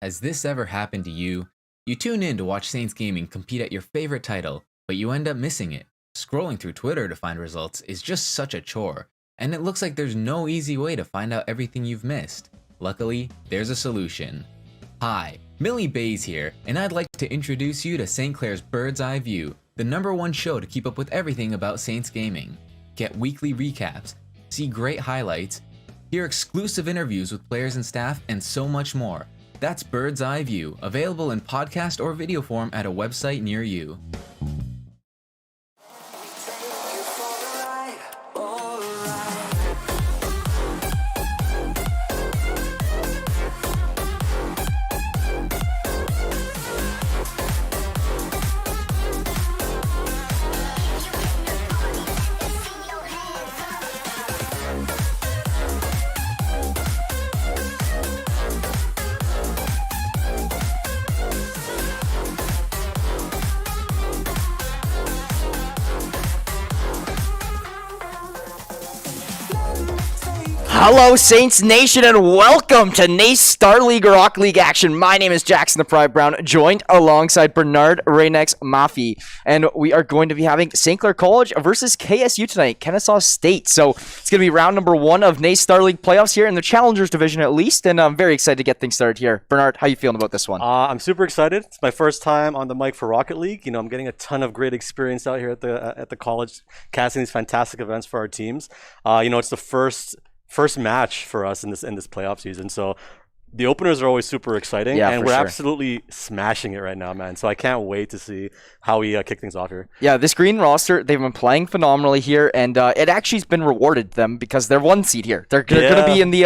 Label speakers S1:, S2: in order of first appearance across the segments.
S1: Has this ever happened to you? You tune in to watch Saints Gaming compete at your favorite title, but you end up missing it. Scrolling through Twitter to find results is just such a chore, and it looks like there's no easy way to find out everything you've missed. Luckily, there's a solution. Hi, Millie Bays here, and I'd like to introduce you to St. Clair's Bird's Eye View, the #1 show to keep up with everything about Saints Gaming. Get weekly recaps, see great highlights, hear exclusive interviews with players and staff, and so much more. That's Bird's Eye View, available in podcast or video form at a website near you.
S2: Hello, Saints Nation, and welcome to NACE Star League Rock League action. My name is Jackson the Pride Brown, joined alongside Bernard Raynex Mafi, and we are going to be having St. Clair College versus KSU tonight, Kennesaw State. So it's going to be round number 1 of NACE Star League playoffs here in the Challengers division, at least, and I'm very excited to get things started here. Bernard, how you feeling about this one?
S3: I'm super excited. It's my first time on the mic for Rocket League. I'm getting a ton of great experience out here at the college, casting these fantastic events for our teams. It's the first match for us in this playoff season, so the openers are always super exciting, and we're absolutely smashing it right now, man. So I can't wait to see how we kick things off here. Yeah,
S2: this green roster, they've been playing phenomenally here, and it actually has been rewarded them because they're 1 seed here. They're going to be in the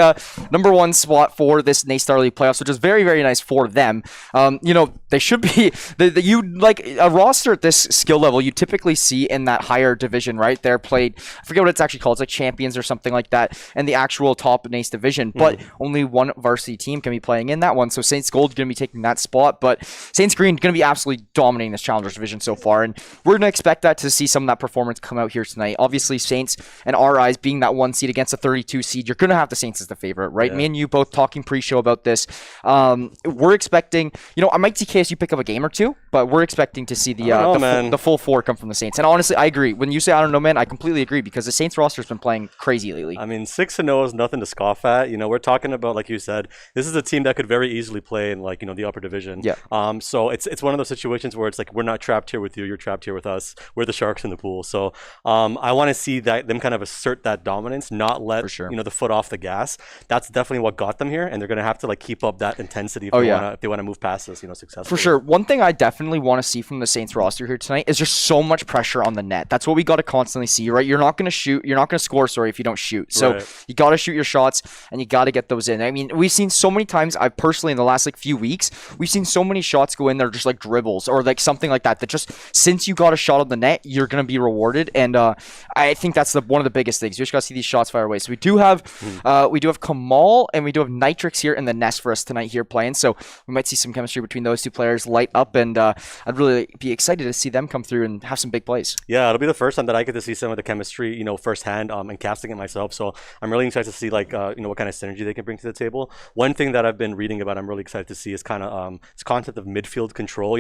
S2: #1 spot for this NACE Star League playoffs, which is very, very nice for them. They should be you like a roster at this skill level you typically see in that higher division, right? They're played, I forget what it's actually called, it's like champions or something like that, and the actual top NACE division, but only one varsity team can be playing in that one. So Saints Gold going to be taking that spot, but Saints Green going to be absolutely dominating this Challengers division so far, and we're going to expect that to see some of that performance come out here tonight. Obviously, Saints and our eyes being that 1 seed against a 32 seed, you're going to have the Saints as the favorite, right? Yeah. Me and you both talking pre-show about this. We're expecting, I might see KSU pick up a game or two, but we're expecting to see the full 4 come from the Saints. And honestly, I agree. When you say I don't know, man, I completely agree because the Saints roster has been playing crazy lately.
S3: 6-0 is nothing to scoff at. We're talking about, like you said, this is a team that could very easily play in the upper division. Yeah. So it's one of those situations where it's like we're not trapped here with you, you're trapped here with us. We're the sharks in the pool. So I want to see them kind of assert that dominance, not let the foot off the gas. That's definitely what got them here, and they're gonna have to keep up that intensity if they want to move past this, successfully.
S2: For sure. One thing I definitely want to see from the Saints roster here tonight is just so much pressure on the net. That's what we got to constantly see, right? You're not gonna score, if you don't shoot. So you got to shoot your shots and you got to get those in. We've seen so many times, I personally in the last few weeks, we've seen so many shots go in there just like dribbles or something like that just since you got a shot on the net, you're going to be rewarded. And I think that's one of the biggest things. You just got to see these shots fire away. So we do have Kamal and we do have Nitrix here in the nest for us tonight here playing. So we might see some chemistry between those two players light up, and I'd really be excited to see them come through and have some big plays.
S3: Yeah, it'll be the first time that I get to see some of the chemistry, firsthand, and casting it myself. So I'm really excited to see what kind of synergy they can bring to the table. One thing that I've been reading about, I'm really excited to see is kind of this concept of midfield control.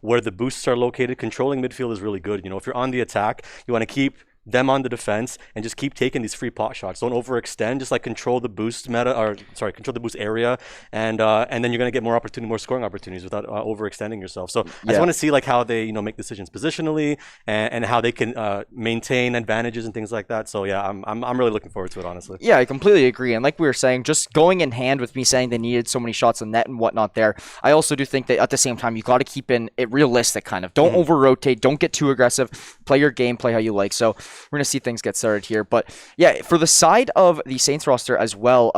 S3: Where the boosts are located, controlling midfield is really good. If you're on the attack, you want to keep them on the defense and just keep taking these free pot shots. Don't overextend. Just control the boost control the boost area, and then you're gonna get more scoring opportunities without overextending yourself. So I just want to see how they make decisions positionally and how they can maintain advantages and things like that. So yeah, I'm really looking forward to it, honestly.
S2: Yeah, I completely agree. And like we were saying, just going in hand with me saying they needed so many shots on net and whatnot there, I also do think that at the same time you got to keep it realistic, kind of. Don't over rotate. Don't get too aggressive. Play your game. Play how you like. So we're going to see things get started here. But yeah, for the side of the Saints roster as well,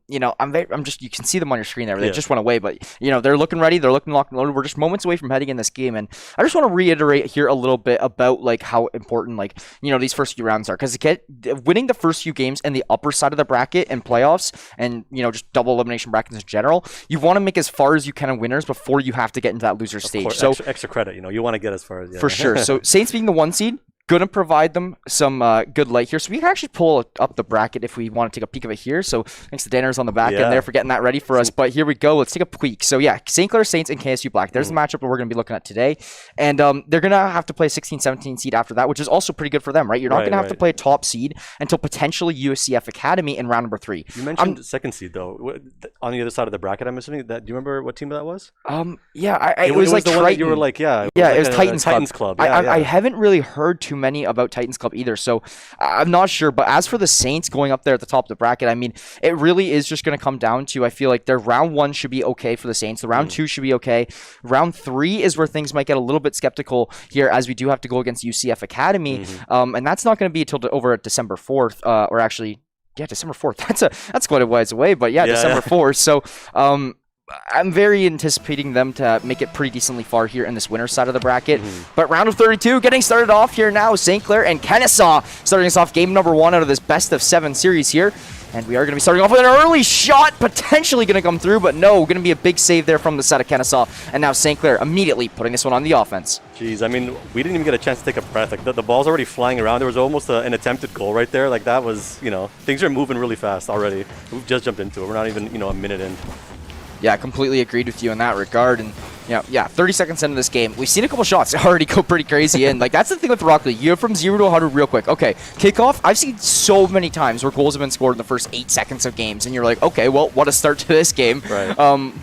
S2: you can see them on your screen there. They just went away, but they're looking ready. They're looking locked and loaded. We're just moments away from heading in this game. And I just want to reiterate here a little bit about how important these first few rounds are, because winning the first few games in the upper side of the bracket and playoffs and just double elimination brackets in general, you want to make as far as you can in winners before you have to get into that loser stage.
S3: So extra credit, you want to get as far as
S2: for sure. So Saints being the 1 seed, gonna provide them some good light here. So we can actually pull up the bracket if we want to take a peek of it here. So thanks to Danners on the back end there for getting that ready for us. But here we go. Let's take a peek. So yeah, St. Clair Saints and KSU Black. There's the matchup that we're gonna be looking at today. And they're gonna have to play a 16-17 seed after that, which is also pretty good for them, right? You're not gonna have to play a top seed until potentially USCF Academy in round number 3.
S3: You mentioned second seed though. On the other side of the bracket, I'm assuming that. Do you remember what team that was?
S2: Yeah, it was like
S3: the
S2: Triton.
S3: one that you were like, it
S2: was
S3: like
S2: Titans Club. I haven't really heard too many about Titans Club either, so I'm not sure. But as for the Saints going up there at the top of the bracket, I mean, it really is just going to come down to, I feel like their round 1 should be okay for the Saints. The round 2 should be okay. Round 3 is where things might get a little bit skeptical here, as we do have to go against UCF Academy, and that's not going to be until over at December 4th, or actually, yeah, December 4th. That's quite a ways away, but yeah, December 4th. So, I'm very anticipating them to make it pretty decently far here in this winner's side of the bracket. But round of 32 getting started off here now. St. Clair and Kennesaw starting us off game number 1 out of this best of 7 series here. And we are going to be starting off with an early shot, potentially going to come through, but no, going to be a big save there from the side of Kennesaw. And now St. Clair immediately putting this one on the offense.
S3: Jeez, I mean, we didn't even get a chance to take a breath. Like the ball's already flying around. There was almost an attempted goal right there. Like that was, things are moving really fast already. We've just jumped into it. We're not even, a minute in.
S2: Yeah, completely agreed with you in that regard. And 30 seconds into this game, we've seen a couple shots already go pretty crazy in. Like, that's the thing with Rocket League. You go from 0 to 100 real quick. Okay, kickoff, I've seen so many times where goals have been scored in the first 8 seconds of games, and you're like, okay, well, what a start to this game.
S3: Right.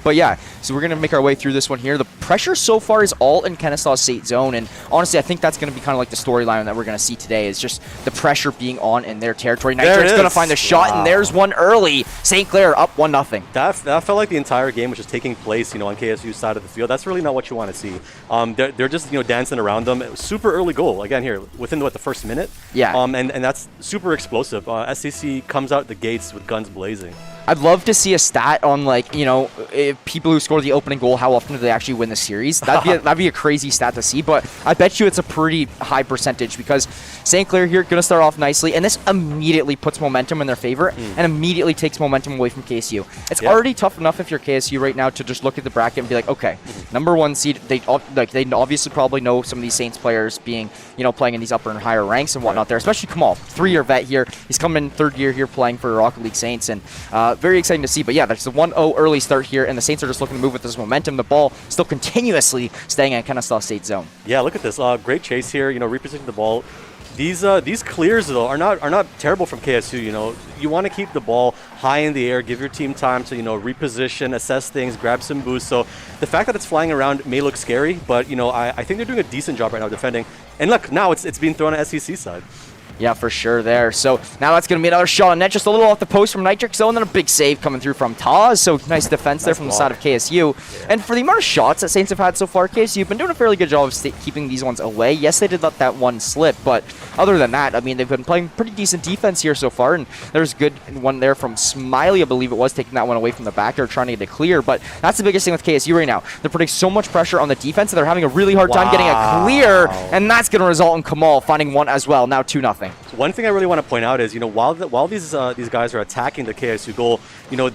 S2: But yeah, so we're going to make our way through this one here. The pressure so far is all in Kennesaw State zone, and honestly, I think that's going to be kind of like the storyline that we're going to see today, is just the pressure being on in their territory. Nitric's going to find the shot, and there's one early. St. Clair up 1-0.
S3: That felt like the entire game was just taking place, on KSU's side of the field. That's really not what you want to see. They're just dancing around them. It was super early goal again here within the first minute.
S2: Yeah.
S3: And that's super explosive. SCC comes out the gates with guns blazing.
S2: I'd love to see a stat on, like, if people who score the opening goal, how often do they actually win the series? That'd be a crazy stat to see, but I bet you it's a pretty high percentage, because St. Clair here going to start off nicely, and this immediately puts momentum in their favor and immediately takes momentum away from KSU. It's already tough enough if you're KSU right now to just look at the bracket and be like, okay, number 1 seed, they obviously probably know some of these Saints players being, playing in these upper and higher ranks and whatnot there, especially Kamal, 3-year vet here. He's coming in 3rd year here playing for Rocket League Saints, and very exciting to see. But yeah, there's a 1-0 early start here, and the Saints are just looking to move with this momentum. The ball still continuously staying in Kennesaw State zone.
S3: Yeah, look at this. Great chase here, repositioning the ball. These clears, though, are not terrible from KSU. You want to keep the ball high in the air, give your team time to, reposition, assess things, grab some boosts. So the fact that it's flying around may look scary, but, I think they're doing a decent job right now defending. And look, now it's being thrown at SEC side.
S2: Yeah, for sure there. So now that's going to be another shot on net, just a little off the post from Nitrix, though, and then a big save coming through from Taz. So nice defense there from the side of KSU. Yeah. And for the amount of shots that Saints have had so far, KSU have been doing a fairly good job of keeping these ones away. Yes, they did let that one slip, but other than that, I mean, they've been playing pretty decent defense here so far, and there's a good one there from Smiley, I believe it was, taking that one away from the back. They're trying to get it clear, but that's the biggest thing with KSU right now. They're putting so much pressure on the defense, and they're having a really hard time getting a clear, and that's going to result in Kamal finding one as well, now 2-0.
S3: One thing I really want to point out is, while these guys are attacking the KSU goal,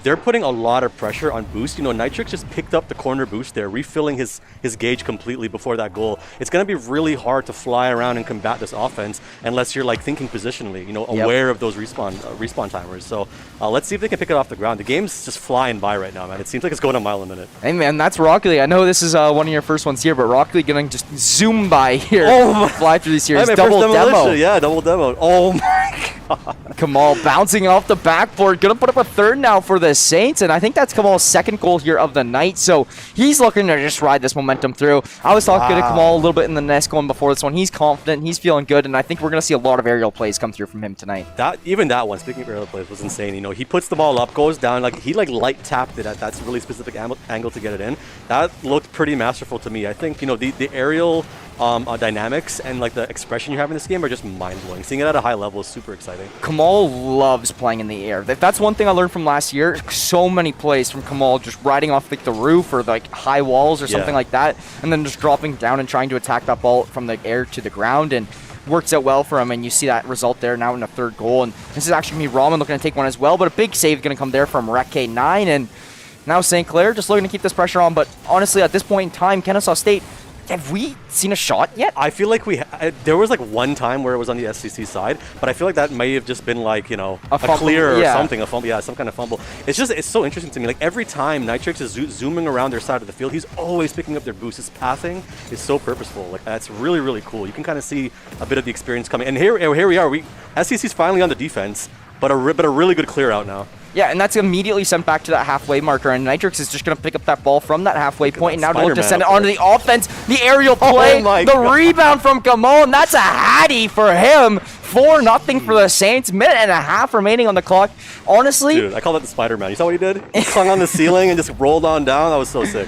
S3: they're putting a lot of pressure on boost. Nitrix just picked up the corner boost there, refilling his gauge completely before that goal. It's going to be really hard to fly around and combat this offense unless you're thinking positionally, aware of those respawn timers. So let's see if they can pick it off the ground. The game's just flying by right now, man. It seems like it's going a mile a minute.
S2: Hey, man, that's Rocket League. I know this is one of your first ones here, but Rocket League going to just zoom by here, fly through these series.
S3: Hey,
S2: double demo.
S3: Yeah, double demo. Oh my God.
S2: Kamal bouncing off the backboard. Going to put up a 3rd now for the Saints, and I think that's Kamal's 2nd goal here of the night. So he's looking to just ride this momentum through. I was talking to Kamal a little bit in the next one before this one. He's confident. He's feeling good, and I think we're going to see a lot of aerial plays come through from him tonight.
S3: Even that one, speaking of aerial plays, was insane. He puts the ball up, goes down, he light tapped it at that really specific angle to get it in. That looked pretty masterful to me. I think, the aerial dynamics and the expression you have in this game are just mind-blowing. Seeing it at a high level is super exciting.
S2: Kamal loves playing in the air. That's one thing I learned from last year. So many plays from Kamal just riding off the roof or high walls or something like that, and then just dropping down and trying to attack that ball from the air to the ground, and works out well for him, and you see that result there now in a 3rd goal. And this is actually going to be Raman looking to take one as well, but a big save going to come there from Rek9, and now St. Clair just looking to keep this pressure on. But honestly, at this point in time, Kennesaw State, have we seen a shot yet?
S3: I feel like there was like one time where it was on the SCC side, but I feel like that may have just been like, you know, a clear or something, a fumble, yeah, some kind of fumble. It's so interesting to me. Like every time Nitrix is zooming around their side of the field, he's always picking up their boost. His pathing is so purposeful. Like that's really, really cool. You can kind of see a bit of the experience coming. And here we are. SCC's finally on the defense, but a really good clear out now.
S2: Yeah, and that's immediately sent back to that halfway marker, and Nitrix is just going to pick up that ball from that halfway point, and now to look to send it onto the offense. The aerial play, rebound from Kamal, and that's a hattie for him. 4-0 for the Saints. Minute and a half remaining on the clock. Honestly,
S3: dude, I call that the Spider-Man. You saw what he did? He clung on the ceiling and just rolled on down. That was so sick.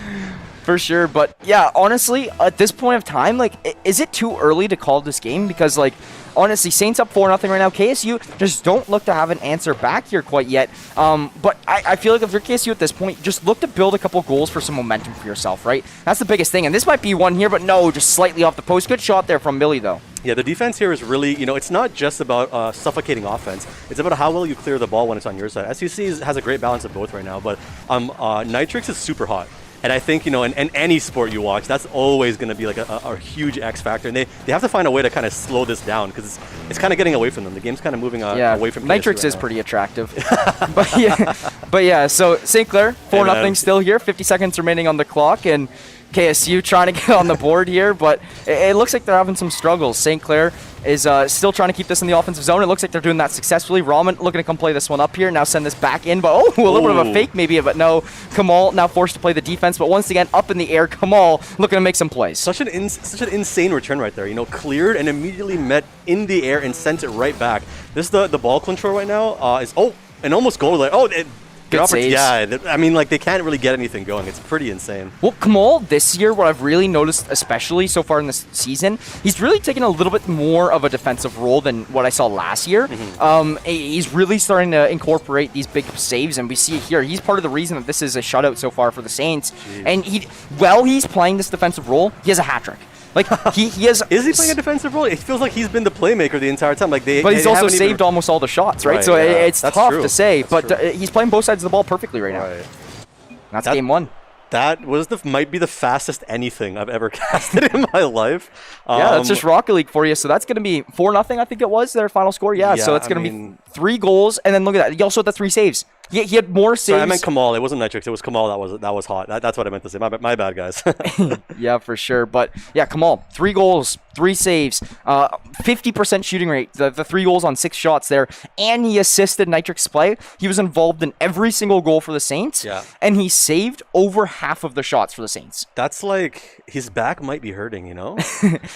S2: For sure, but yeah, honestly, at this point of time, like, is it too early to call this game? Because, like, honestly, Saints up 4-0 right now. KSU just don't look to have an answer back here quite yet. But I feel like if you're KSU at this point, just look to build a couple goals for some momentum for yourself, right? That's the biggest thing. And this might be one here, but no, just slightly off the post. Good shot there from Billy, though.
S3: Yeah, the defense here is really, you know, it's not just about suffocating offense. It's about how well you clear the ball when it's on your side. SUC has a great balance of both right now, but Nitrix is super hot. And I think, you know, in any sport you watch, that's always going to be like a huge X factor. And they have to find a way to kind of slow this down because it's kind of getting away from them. The game's kind of moving away from
S2: Nitrix
S3: right
S2: is
S3: now.
S2: Pretty attractive. but yeah, so St. Clair, 4-0 still here. 50 seconds remaining on the clock. And KSU trying to get on the board here, but it looks like they're having some struggles. St. Clair is still trying to keep this in the offensive zone. It looks like they're doing that successfully. Ramen looking to come play this one up here. Now send this back in, but a little bit of a fake maybe, but no. Kamal now forced to play the defense, but once again, up in the air, Kamal looking to make some plays.
S3: Such an insane return right there. You know, cleared and immediately met in the air and sent it right back. This is the ball control right now is, an almost goal. Like,
S2: Good saves.
S3: Yeah, I mean, like, they can't really get anything going. It's pretty insane.
S2: Well, Kamal this year, what I've really noticed, especially so far in this season, he's really taken a little bit more of a defensive role than what I saw last year. He's really starting to incorporate these big saves, and we see it here. He's part of the reason that this is a shutout so far for the Saints. Jeez. And he's playing this defensive role, he has a hat trick. Like, he has...
S3: Is he playing a defensive role? It feels like he's been the playmaker the entire time. Like
S2: but he's also saved almost all the shots, right? So
S3: yeah.
S2: It's tough to say. But he's playing both sides of the ball perfectly right now. That's game one.
S3: That might be the fastest anything I've ever casted in my life.
S2: Yeah, that's just Rocket League for you. So that's going to be 4-0, I think it was, their final score. Yeah, so it's going to be 3 goals. And then look at that. He also had the 3 saves. He had more saves.
S3: Sorry, I meant Kamal. It wasn't Nitrix. It was Kamal that was hot. That's what I meant to say. My bad, guys.
S2: Yeah, for sure. But yeah, Kamal, 3 goals, 3 saves, 50% shooting rate, the 3 goals on 6 shots there, and he assisted Nitrix play. He was involved in every single goal for the Saints, and he saved over half of the shots for the Saints.
S3: That's like, his back might be hurting, you know?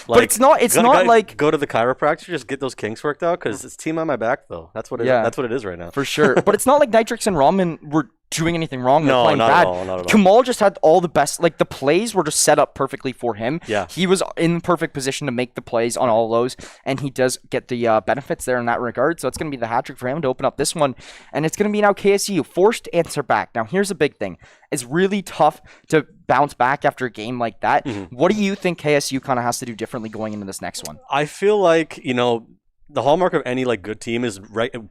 S2: But it's not like...
S3: Go to the chiropractor, just get those kinks worked out, because it's team on my back, though. That's what it is right now.
S2: For sure. But it's not like Nitrix and Ramen were doing anything wrong. They're playing
S3: not
S2: bad.
S3: at all, not at all.
S2: Kamal just had all the best, like, the plays were just set up perfectly for him.
S3: Yeah.
S2: He was in perfect position to make the plays on all those, and he does get the benefits there in that regard. So it's going to be the hat trick for him to open up this one, and it's going to be now KSU forced to answer back. Now, here's a big thing. It's really tough to bounce back after a game like that. What do you think KSU kind of has to do differently going into this next one?
S3: I feel like, you know, the hallmark of any like good team is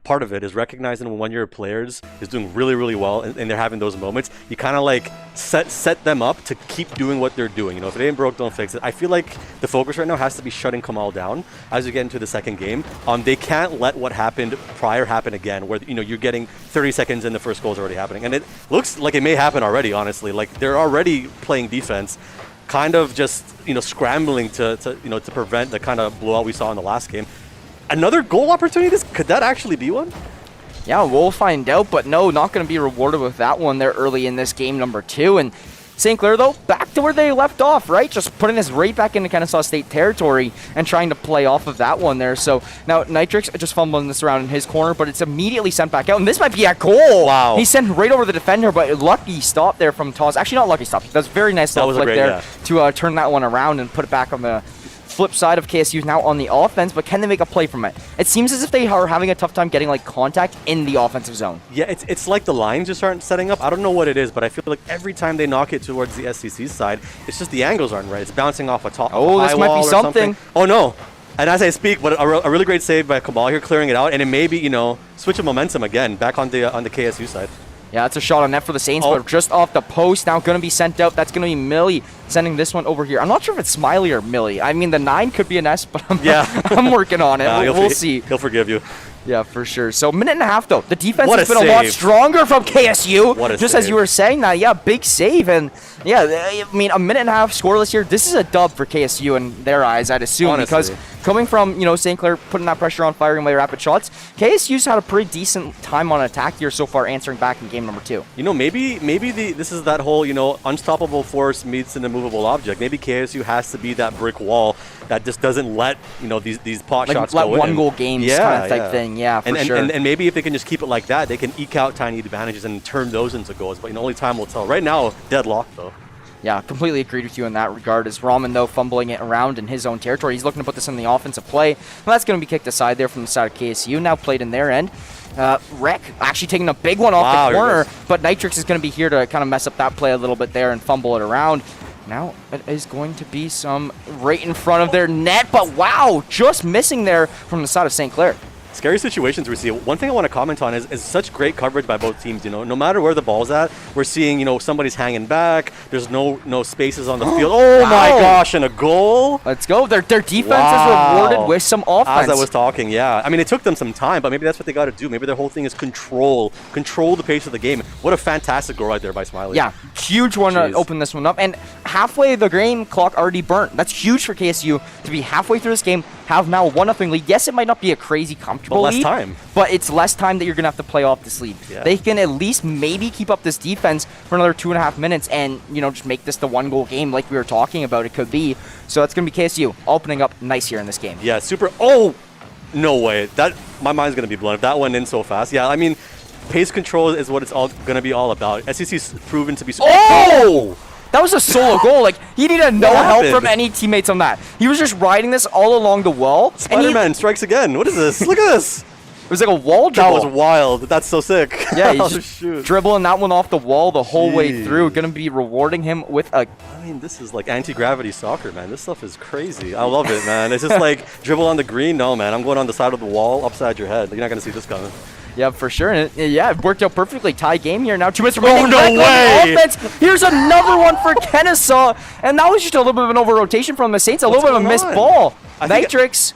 S3: part of it is recognizing when one of your players is doing really, really well and they're having those moments. You kind of like set them up to keep doing what they're doing. You know, if it ain't broke, don't fix it. I feel like the focus right now has to be shutting Kamal down as you get into the second game. They can't let what happened prior happen again, where you know you're getting 30 seconds and the first goal is already happening, and it looks like it may happen already. Honestly, like they're already playing defense, kind of just scrambling to prevent the kind of blowout we saw in the last game. Another goal opportunity? Could that actually be one?
S2: Yeah, we'll find out, but no, not going to be rewarded with that one there early in this game number 2. And St. Clair, though, back to where they left off, right? Just putting this right back into Kennesaw State territory and trying to play off of that one there. So now Nitrix just fumbling this around in his corner, but it's immediately sent back out. And this might be a goal.
S3: Wow.
S2: He sent right over the defender, but lucky stop there from Taz. Actually, not lucky stop. That's very nice little flick there to turn that one around and put it back on the flip side of KSU now on the offense, but can they make a play from it? It seems as if they are having a tough time getting like contact in the offensive zone.
S3: Yeah, it's like the lines just aren't setting up. I don't know what it is, but I feel like every time they knock it towards the SCC side, it's just the angles aren't right. It's bouncing off a top.
S2: Oh, this might be something.
S3: Oh no. And as I speak, but a really great save by Kamal here, clearing it out, and it may be, switch of momentum again, back on the KSU side.
S2: Yeah, that's a shot on net for the Saints, but just off the post. Now going to be sent out. That's going to be Millie sending this one over here. I'm not sure if it's Smiley or Millie. I mean, the 9 could be an S, but I'm working on it. We'll see.
S3: He'll forgive you.
S2: Yeah, for sure. So, minute and a half, though. The defense has been
S3: save.
S2: a lot stronger from KSU. Just
S3: save.
S2: as you were saying that, yeah, big save. And, yeah, I mean, a minute and a half scoreless here. This is a dub for KSU in their eyes, I'd assume.
S3: Honestly.
S2: Because coming from, St. Clair putting that pressure on, firing away rapid shots, KSU's had a pretty decent time on attack here so far, answering back in game number 2.
S3: Maybe this is that whole, unstoppable force meets an immovable object. Maybe KSU has to be that brick wall that just doesn't let, these pot shots go in.
S2: Let one-goal games kind of type thing. Yeah, for sure.
S3: And maybe if they can just keep it like that, they can eke out tiny advantages and turn those into goals. But only time will tell. Right now, deadlock though.
S2: Yeah, completely agreed with you in that regard. As Raman, though, fumbling it around in his own territory. He's looking to put this in the offensive play. Well, that's going to be kicked aside there from the side of KSU. Now played in their end. Rec actually taking a big one off the corner, but Nitrix is going to be here to kind of mess up that play a little bit there and fumble it around. Now it is going to be some right in front of their net, but wow, just missing there from the side of St. Clair.
S3: Scary situations we see. One thing I want to comment on is such great coverage by both teams. No matter where the ball's at, we're seeing somebody's hanging back. There's no spaces on the field. Oh my gosh, and a goal!
S2: Let's go. Their defense is rewarded with some offense.
S3: As I was talking, yeah. I mean, it took them some time, but maybe that's what they got to do. Maybe their whole thing is control the pace of the game. What a fantastic goal right there by Smiley.
S2: Yeah, huge one to open this one up. And halfway the game clock already burnt. That's huge for KSU to be halfway through this game, have now a 1-0 lead. Yes, it might not be a crazy comfortable
S3: less
S2: lead,
S3: time.
S2: But it's less time that you're going to have to play off this lead.
S3: Yeah.
S2: They can at least maybe keep up this defense for another 2.5 minutes and, just make this the 1-goal game like we were talking about it could be. So that's going to be KSU opening up nice here in this game.
S3: Yeah, super. Oh, no way. My mind's going to be blown if that went in so fast. Yeah, I mean, pace control is what it's all going to be all about. SEC's proven to be so...
S2: Oh! That was a solo goal. Like, he needed no help from any teammates on that. He was just riding this all along the wall.
S3: Spider-Man strikes again. What is this? Look at this.
S2: It was like a wall dribble.
S3: That was wild. That's so sick.
S2: Yeah, he's just dribbling that one off the wall the whole way through. Going to be rewarding him with a...
S3: I mean, this is like anti-gravity soccer, man. This stuff is crazy. I love it, man. It's just like dribble on the green. No, man. I'm going on the side of the wall, upside your head. You're not going to see this coming.
S2: Yeah, for sure. And it worked out perfectly. Tie game here now. 2 minutes remaining.
S3: Oh, no way!
S2: Offense. Here's another one for Kennesaw. And that was just a little bit of an over-rotation from the Saints. A little bit of a missed ball. Nitrix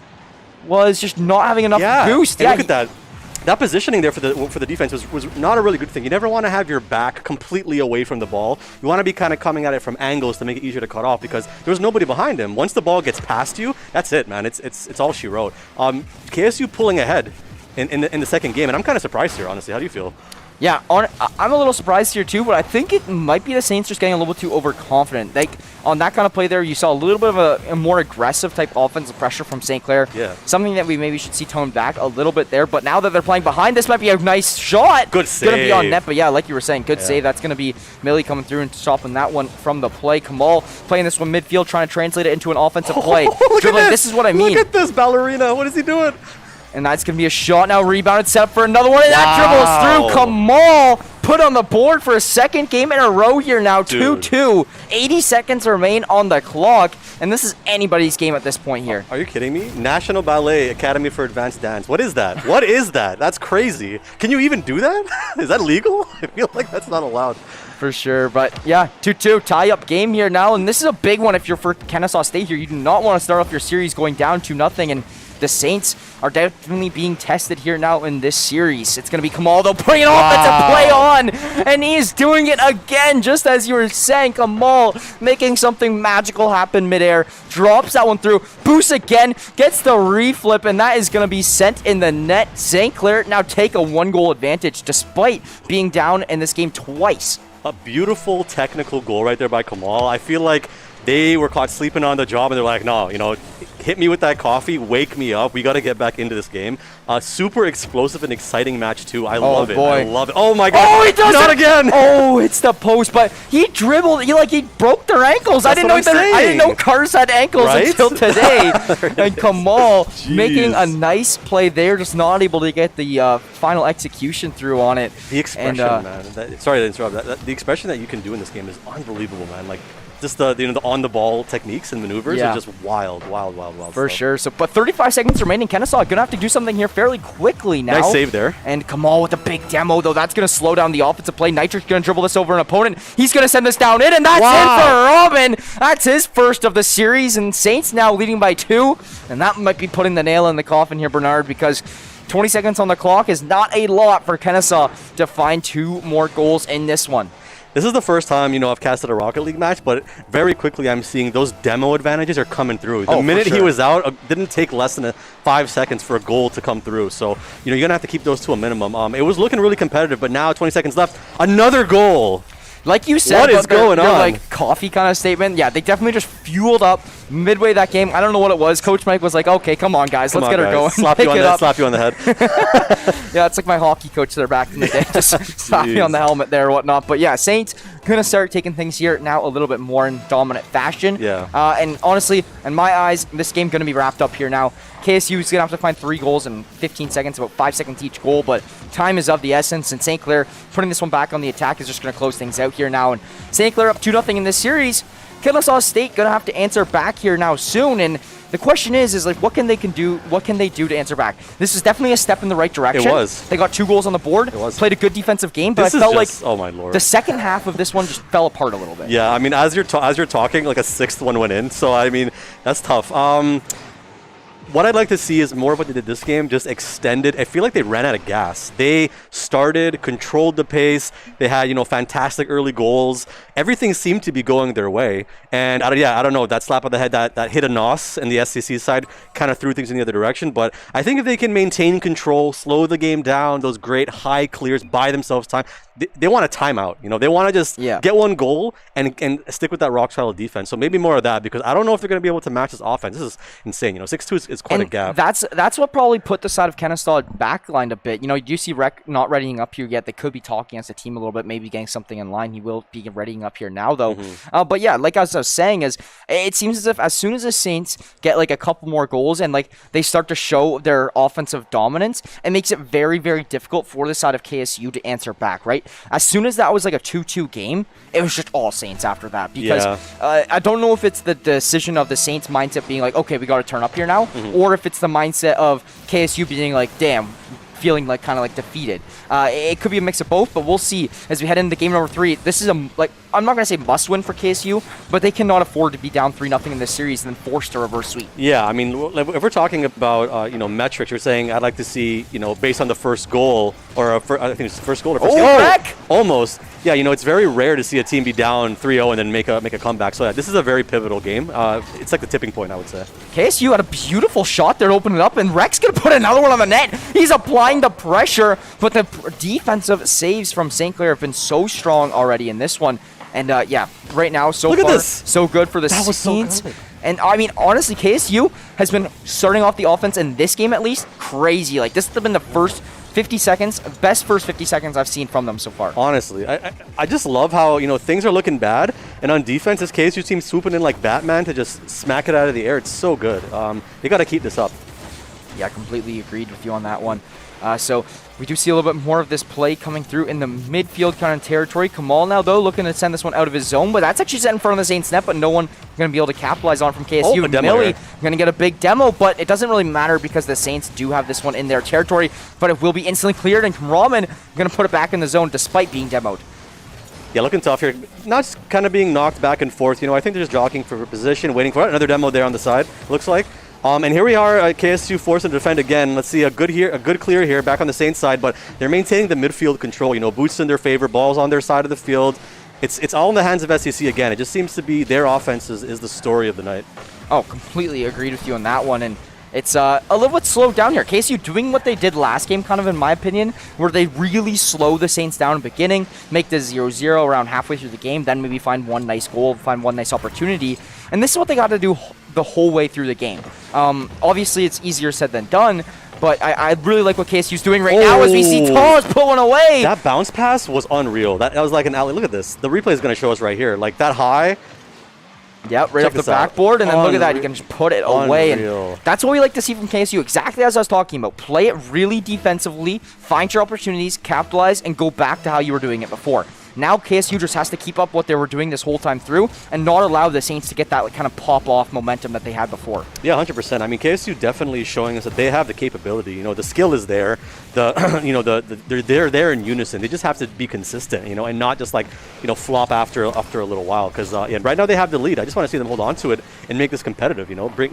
S2: was just not having enough boost.
S3: Yeah, look at that. That positioning there for the defense was not a really good thing. You never want to have your back completely away from the ball. You want to be kind of coming at it from angles to make it easier to cut off because there's nobody behind him. Once the ball gets past you, that's it, man. It's all she wrote. KSU pulling ahead in the second game, and I'm kind of surprised here, honestly. How do you feel?
S2: Yeah, I'm a little surprised here too, but I think it might be the Saints just getting a little bit too overconfident. Like, on that kind of play there, you saw a little bit of a more aggressive type offensive pressure from St. Clair.
S3: Yeah.
S2: Something that we maybe should see toned back a little bit there, but now that they're playing behind, this might be a nice shot.
S3: Good save.
S2: Going to be on net, but yeah, like you were saying, good save. That's going to be Millie coming through and stopping that one from the play. Kamal playing this one midfield, trying to translate it into an offensive play. This is what I mean.
S3: Look at this ballerina. What is he doing?
S2: And that's going to be a shot now, rebounded, set up for another one, and that dribbles through. Kamal put on the board for a second game in a row here now, 2-2. 80 seconds remain on the clock, and this is anybody's game at this point here.
S3: Are you kidding me? National Ballet Academy for Advanced Dance. What is that? What is that? That's crazy. Can you even do that? Is that legal? I feel like that's not allowed.
S2: For sure, but yeah, 2-2 tie-up game here now, and this is a big one if you're for Kennesaw State here. You do not want to start off your series going down 2-0, and the Saints are definitely being tested here now in this series. It's going to be Kamal, though, putting an offensive play on, and he is doing it again, just as you were saying. Kamal making something magical happen midair, drops that one through, boosts again, gets the reflip, and that is going to be sent in the net. St. Clair now take a 1-goal advantage, despite being down in this game twice.
S3: A beautiful technical goal right there by Kamal. I feel like they were caught sleeping on the job, and they're like, no, hit me with that coffee, wake me up. We got to get back into this game. Super explosive and exciting match, too. I love it. I love it. Oh, my God.
S2: Oh, he does
S3: Not
S2: it
S3: again.
S2: Oh, it's the post, but he dribbled. He broke their ankles.
S3: That's
S2: I didn't know cars had ankles until today. And Kamal making a nice play there, just not able to get the final execution through on it.
S3: The expression, man. Sorry to interrupt. The expression that you can do in this game is unbelievable, man. Like, just the the on the ball techniques and maneuvers
S2: Yeah.
S3: are just wild.
S2: For sure. So, but 35 seconds remaining. Kennesaw gonna have to do something here fairly quickly now.
S3: Nice save there.
S2: And Kamal with a big demo, though. That's gonna slow down the offensive play. Nitrix gonna dribble this over an opponent. He's gonna send this down in, and that's it for Robin. That's his first of the series, and Saints now leading by 2. And that might be putting the nail in the coffin here, Bernard, because 20 seconds on the clock is not a lot for Kennesaw to find 2 more goals in this one.
S3: This is the first time, I've casted a Rocket League match, but very quickly I'm seeing those demo advantages are coming through. The minute he was out, it didn't take less than 5 seconds for a goal to come through. So, you're going to have to keep those to a minimum. It was looking really competitive, but now 20 seconds left. Another goal!
S2: Like you said,
S3: what is going on?
S2: Like coffee kind of statement. Yeah, they definitely just fueled up midway that game. I don't know what it was. Coach Mike was like, "Okay, come on, guys, let's get her going."
S3: Slap you on the head.
S2: Yeah, it's like my hockey coach there back in the day, just slap me on the helmet there, or whatnot. But yeah, Saints gonna start taking things here now a little bit more in dominant fashion.
S3: Yeah.
S2: And honestly, in my eyes, this game gonna be wrapped up here now. KSU is gonna have to find 3 goals in 15 seconds, about 5 seconds each goal, but time is of the essence, and St. Clair putting this one back on the attack is just gonna close things out here now. And St. Clair up 2-0 in this series. Kennesaw State gonna have to answer back here now soon, and the question is like, what can they do to answer back? This is definitely a step in the right direction.
S3: It was.
S2: They got 2 goals on the board.
S3: It was.
S2: Played a good defensive game, but
S3: this
S2: I felt
S3: just,
S2: like
S3: oh my lord,
S2: the second half of this one just fell apart a little bit.
S3: Yeah, I mean, as you're talking, like a 6th one went in. So I mean, that's tough. What I'd like to see is more of what they did this game, just extended. I feel like they ran out of gas. They started, controlled the pace. They had, fantastic early goals. Everything seemed to be going their way. And I don't know, that slap on the head that hit a NOS in the SCC side kind of threw things in the other direction. But I think if they can maintain control, slow the game down, those great high clears, buy themselves time, they want a timeout. They want to just get one goal and stick with that rock solid defense. So maybe more of that, because I don't know if they're going to be able to match this offense. This is insane. 6-2 is quite a gap.
S2: That's what probably put the side of Kennesaw backlined a bit. You do see Rec not readying up here yet. They could be talking against the team a little bit, maybe getting something in line. He will be readying up here now, though. But yeah, like as I was saying, it seems as if as soon as the Saints get like a couple more goals and like they start to show their offensive dominance, it makes it very, very difficult for the side of KSU to answer back, right? As soon as that was like a 2-2 game, it was just all Saints after that, because I don't know if it's the decision of the Saints mindset being like, okay, we got to turn up here now, or if it's the mindset of KSU being like, damn, feeling like kind of like defeated. It could be a mix of both, but we'll see as we head into game number 3. This is I'm not going to say must win for KSU, but they cannot afford to be down 3-0 in this series and then forced to reverse sweep.
S3: Yeah, I mean, if we're talking about metrics, you're saying I'd like to see based on the first goal, or I think it's the first goal or first
S2: Heck!
S3: Almost. Yeah, it's very rare to see a team be down 3-0 and then make a comeback. So yeah, this is a very pivotal game. It's like the tipping point, I would say.
S2: KSU had a beautiful shot there to open it up, and Rex gonna put another one on the net. He's applying the pressure, but the defensive saves from St. Clair have been so strong already in this one. And yeah, right now, so far, so good for the Saints.
S3: Was so good.
S2: And I mean, honestly, KSU has been starting off the offense in this game at least crazy. Like, this has been the first 50 seconds, best first 50 seconds I've seen from them so far.
S3: Honestly, I just love how, things are looking bad, and on defense, this KSU team swooping in like Batman to just smack it out of the air. It's so good. They got to keep this up.
S2: Yeah, completely agreed with you on that one. So we do see a little bit more of this play coming through in the midfield kind of territory. Kamal now, though, looking to send this one out of his zone, but that's actually set in front of the Saints net, but no one going to be able to capitalize on from KSU.
S3: A demo
S2: Millie going to get a big demo, but it doesn't really matter because the Saints do have this one in their territory, but it will be instantly cleared, and Ramen going to put it back in the zone despite being demoed.
S3: Yeah, looking tough here. Not just kind of being knocked back and forth. I think they're just jockeying for position, waiting for it. Another demo there on the side, looks like. And here we are, KSU forced to defend again. Let's see, a good clear here, back on the Saints side, but they're maintaining the midfield control. Boots in their favor, balls on their side of the field. It's all in the hands of SEC again. It just seems to be their offense is the story of the night.
S2: Oh, completely agreed with you on that one, and it's a little bit slowed down here. KSU doing what they did last game, kind of in my opinion, where they really slow the Saints down in the beginning, make the 0-0 around halfway through the game, then maybe find one nice goal, find one nice opportunity. And this is what they got to do the whole way through the game. Obviously, it's easier said than done, but I really like what KSU's doing right now as we see Thomas put one away.
S3: That bounce pass was unreal. That was like an alley. Look at this. The replay is going to show us right here. Like that high.
S2: Yep, right off the backboard, and then look at that. You can just put it away. And that's what we like to see from KSU, exactly as I was talking about. Play it really defensively, find your opportunities, capitalize, and go back to how you were doing it before. Now KSU just has to keep up what they were doing this whole time through and not allow the Saints to get that kind of pop-off momentum that they had before.
S3: Yeah, 100%. I mean, KSU definitely is showing us that they have the capability. You know, the skill is there. They're there in unison. They just have to be consistent, and not just like, flop after a little while. Because right now they have the lead. I just want to see them hold on to it and make this competitive.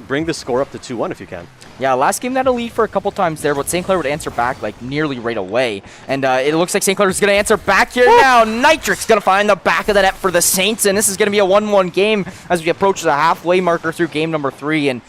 S3: Bring the score up to 2-1 if you can.
S2: Yeah, last game they had a lead for a couple times there, but St. Clair would answer back like nearly right away. And it looks like St. Clair is going to answer back here now. Nitrix going to find the back of the net for the Saints, and this is going to be a 1-1 game as we approach the halfway marker through game number 3. And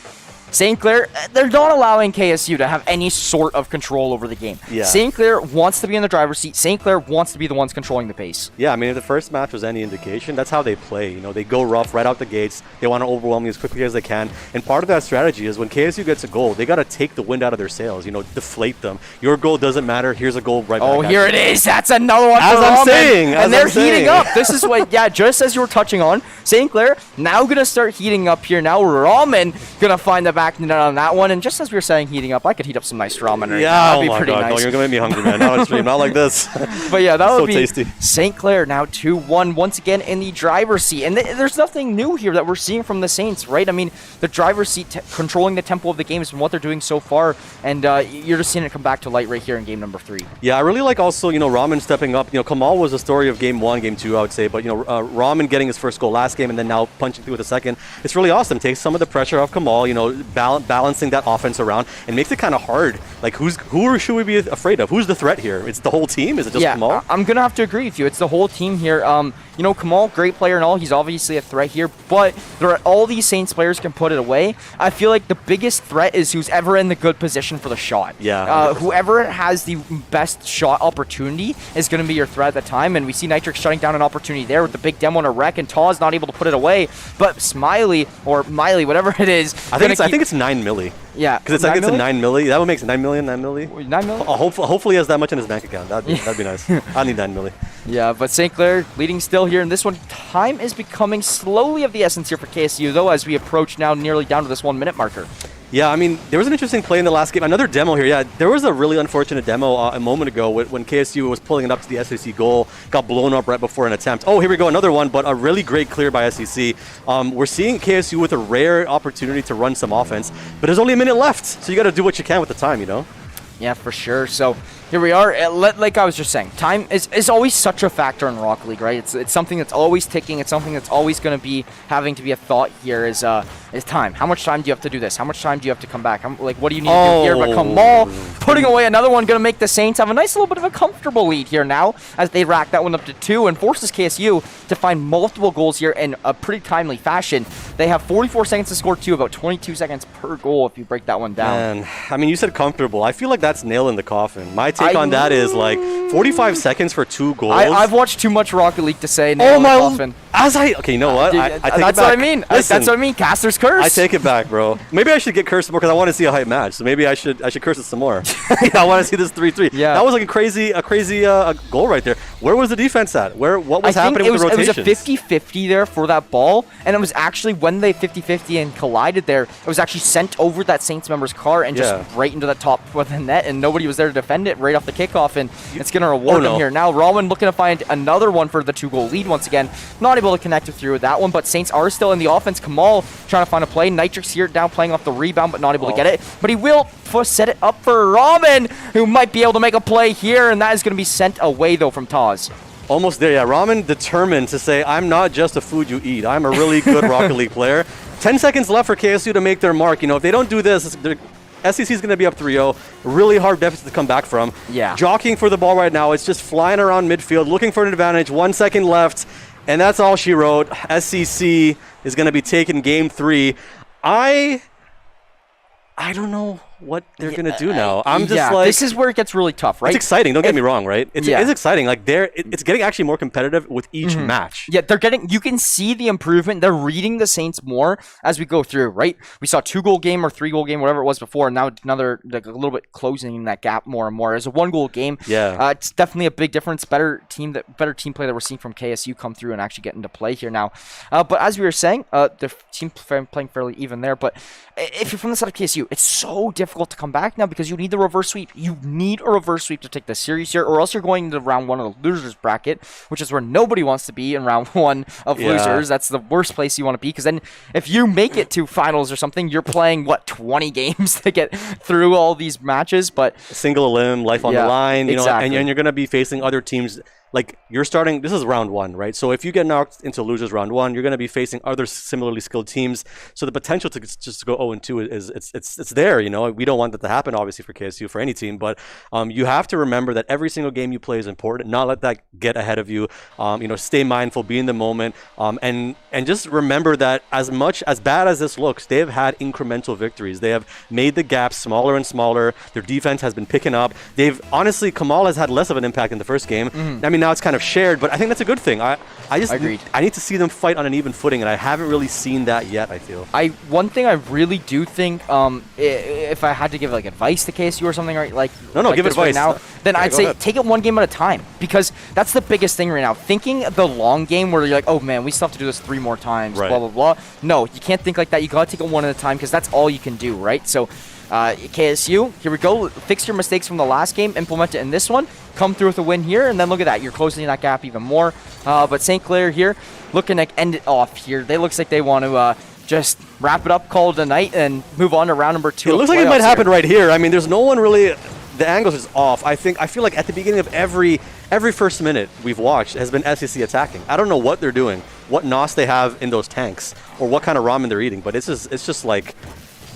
S2: St. Clair, they're not allowing KSU to have any sort of control over the game.
S3: Yeah.
S2: St. Clair wants to be in the driver's seat. St. Clair wants to be the ones controlling the pace.
S3: Yeah, I mean, if the first match was any indication, that's how they play. They go rough right out the gates. They want to overwhelm you as quickly as they can. And part of that strategy is when KSU gets a goal, they got to take the wind out of their sails, deflate them. Your goal doesn't matter. Here's a goal right back.
S2: Oh, here it is. That's another one
S3: as
S2: for
S3: I'm
S2: Ramen.
S3: saying.
S2: And they're heating up. This is what, just as you were touching on, St. Clair now going to start heating up here. Now Ramen going to find the back net on that one. And just as we were saying heating up, I could heat up some nice ramen right now. That'd be pretty nice.
S3: No, you're going to make me hungry, man. Not on stream. Not like this.
S2: But yeah, that would be
S3: tasty.
S2: St. Clair now 2-1 once again in the driver's seat. And there's nothing new here that we're seeing from the Saints, right? I mean, the driver's seat controlling the tempo of the game is what they're doing so far. And you're just seeing it come back to light right here in game number 3.
S3: Yeah, I really like also, Ramen stepping up. Kamal was a story of game 1, game 2, I would say. But, Ramen getting his first goal last game and then now punching through with a second. It's really awesome. Takes some of the pressure off Kamal, balancing that offense around and makes it kind of hard. Like, who should we be afraid of? Who's the threat here? It's the whole team? Is it just Kamal?
S2: I'm going to have to agree with you. It's the whole team here. Kamal, great player and all. He's obviously a threat here, but all these Saints players can put it away. I feel like the biggest threat is who's ever in the good position for the shot.
S3: Yeah.
S2: Whoever has the best shot opportunity is going to be your threat at the time, and we see Nitrix shutting down an opportunity there with the big demo on a wreck, and Taw's not able to put it away, but Smiley, or Miley, whatever it is.
S3: I think it's 9 milli.
S2: Yeah.
S3: Because it's a 9 milli. That would make 9 million, 9 milli.
S2: 9 million?
S3: Hopefully he has that much in his bank account. That'd be nice. I need 9 milli.
S2: Yeah, but St. Clair leading still here in this one. Time is becoming slowly of the essence here for KSU, though, as we approach now nearly down to this 1-minute marker.
S3: Yeah, I mean, there was an interesting play in the last game. Another demo here. Yeah, there was a really unfortunate demo a moment ago when KSU was pulling it up to the SEC goal, got blown up right before an attempt. Oh, here we go, another one, but a really great clear by SEC. We're seeing KSU with a rare opportunity to run some offense, but there's only a minute left, so you got to do what you can with the time,
S2: Yeah, for sure. So here we are. Like I was just saying, time is always such a factor in Rocket League, right? It's something that's always ticking. It's something that's always going to be having to be a thought here is time. How much time do you have to do this? How much time do you have to come back? What do you need to do here? But Kamal putting away another one, going to make the Saints have a nice little bit of a comfortable lead here now as they rack that one up to 2 and forces KSU to find multiple goals here in a pretty timely fashion. They have 44 seconds to score 2, about 22 seconds per goal if you break that one down.
S3: Man, I mean, you said comfortable. I feel like that's nail in the coffin. My take on that is like 45 seconds for 2 goals.
S2: I've watched too much Rocket League to say nail in the coffin.
S3: Okay, you know what?
S2: Dude,
S3: I take
S2: that's
S3: it back.
S2: what I mean.
S3: Listen,
S2: that's what I mean. Caster's curse.
S3: I take it back, bro. Maybe I should get cursed more because I want to see a hype match. So maybe I should curse it some more. I want to see this 3-3.
S2: Yeah.
S3: That was like a crazy goal right there. Where was the defense at? What was happening with the rotations?
S2: It was a 50-50 there for that ball, and it was actually when they 50-50 and collided there, it was actually sent over that Saints member's car and just right into the top of the net, and nobody was there to defend it right off the kickoff, and it's going to reward them here. Now, Ramen looking to find another one for the 2-goal lead once again. Not able to connect it through with that one, but Saints are still in the offense. Kamal trying to find a play. Nitrix here down playing off the rebound, but not able to get it. But he will set it up for Ramen, who might be able to make a play here, and that is going to be sent away, though, from Taz.
S3: Almost there, yeah. Ramen determined to say, I'm not just a food you eat. I'm a really good Rocket League player. 10 seconds left for KSU to make their mark. If they don't do this, SEC is going to be up 3-0. Really hard deficit to come back from.
S2: Yeah.
S3: Jockeying for the ball right now. It's just flying around midfield, looking for an advantage. 1 second left, and that's all she wrote. SEC is going to be taking game 3. I don't know what they're going to do now. I'm just like...
S2: This is where it gets really tough, right?
S3: It's exciting. Don't get me wrong, right? It's exciting. Like, it's getting actually more competitive with each match.
S2: Yeah, you can see the improvement. They're reading the Saints more as we go through, right? We saw a 2-goal game or 3-goal game, whatever it was before, and now another, like, a little bit closing that gap more and more. As a 1-goal game, it's definitely a big difference. Better team play that we're seeing from KSU come through and actually get into play here now. But as we were saying, the team playing fairly even there. But if you're from the side of KSU, it's so difficult difficult to come back now because you need the reverse sweep. You need a reverse sweep to take the series here, or else you're going into round 1 of the losers bracket, which is where nobody wants to be in round 1 of losers. That's the worst place you want to be, because then if you make it to finals or something, you're playing, what, 20 games to get through all these matches. But
S3: single limb, life on the line, you know,
S2: exactly.
S3: and you're going to be facing other teams. Like, you're starting, this is round 1, right? So if you get knocked into losers round 1, you're going to be facing other similarly skilled teams. So the potential to just go 0-2 it's there, you know. We don't want that to happen, obviously, for KSU, for any team. But you have to remember that every single game you play is important. Not let that get ahead of you. You know, stay mindful, be in the moment. And just remember that as bad as this looks, they have had incremental victories. They have made the gap smaller and smaller. Their defense has been picking up. Honestly, Kamal has had less of an impact in the first game. I mean, now it's kind of shared, but I think that's a good thing. I need to see them fight on an even footing, and I haven't really seen that yet, I feel.
S2: One thing I really do think, if I had to give like advice to KSU or something, right?
S3: Give advice
S2: right now, then I'd say take it one game at a time, because that's the biggest thing right now. Thinking the long game where you're like, oh man, we still have to do this 3 more times, blah blah blah. No, you can't think like that. You gotta take it one at a time, because that's all you can do, right? So KSU, here we go. Fix your mistakes from the last game, implement it in this one, come through with a win here, and then look at that. You're closing that gap even more. But St. Clair here, looking to end it off here. They looks like they want to just wrap it up, call it a night, and move on to round number 2.
S3: It looks like it might happen right here. I mean, there's no one really. The angles is off. I feel like at the beginning of every first minute we've watched has been SEC attacking. I don't know what they're doing, what NOS they have in those tanks, or what kind of ramen they're eating, but it's just like.